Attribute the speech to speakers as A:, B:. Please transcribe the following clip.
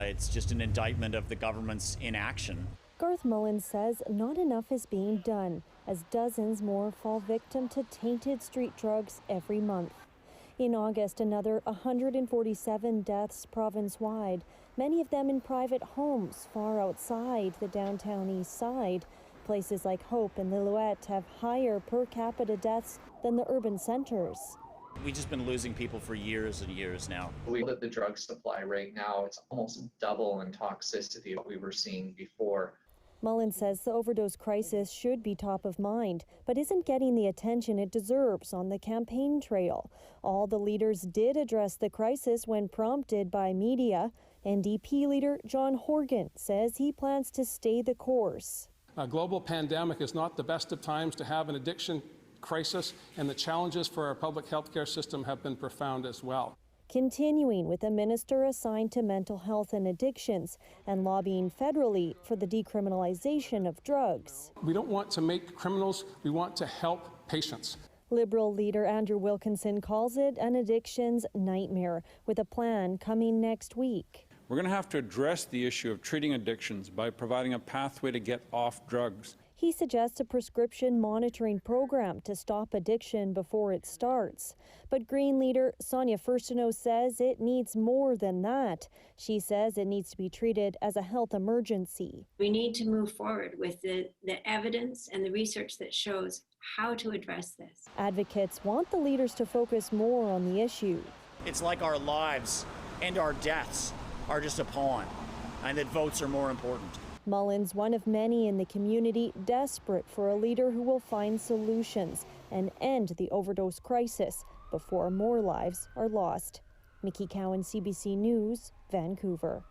A: It's just an indictment of the government's inaction.
B: Garth Mullins says not enough is being done, as dozens more fall victim to tainted street drugs every month. In August, another 147 deaths province-wide, many of them in private homes far outside the downtown east side. Places like Hope and Lillooet have higher per capita deaths than the urban centers.
A: We've just been losing people for years and years now.
C: We look at the drug supply right now, it's almost double in toxicity of what we were seeing before.
B: Mullins says the overdose crisis should be top of mind, but isn't getting the attention it deserves on the campaign trail. All the leaders did address the crisis when prompted by media. NDP leader John Horgan says he plans to stay the course.
D: A global pandemic is not the best of times to have an addiction crisis, and the challenges for our public health care system have been profound as well.
B: Continuing with a minister assigned to mental health and addictions and lobbying federally for the decriminalization of drugs.
D: We don't want to make criminals, we want to help patients.
B: Liberal leader Andrew Wilkinson calls it an addictions nightmare, with a plan coming next week.
E: We're going to have to address the issue of treating addictions by providing a pathway to get off drugs.
B: He suggests a prescription monitoring program to stop addiction before it starts. But Green leader Sonia Furstenau says it needs more than that. She says it needs to be treated as a health emergency.
F: We need to move forward with the evidence and the research that shows how to address this.
B: Advocates want the leaders to focus more on the issue.
A: It's like our lives and our deaths are just a pawn, and that votes are more important.
B: Mullins, one of many in the community, desperate for a leader who will find solutions and end the overdose crisis before more lives are lost. Nikki Cowan, CBC News, Vancouver.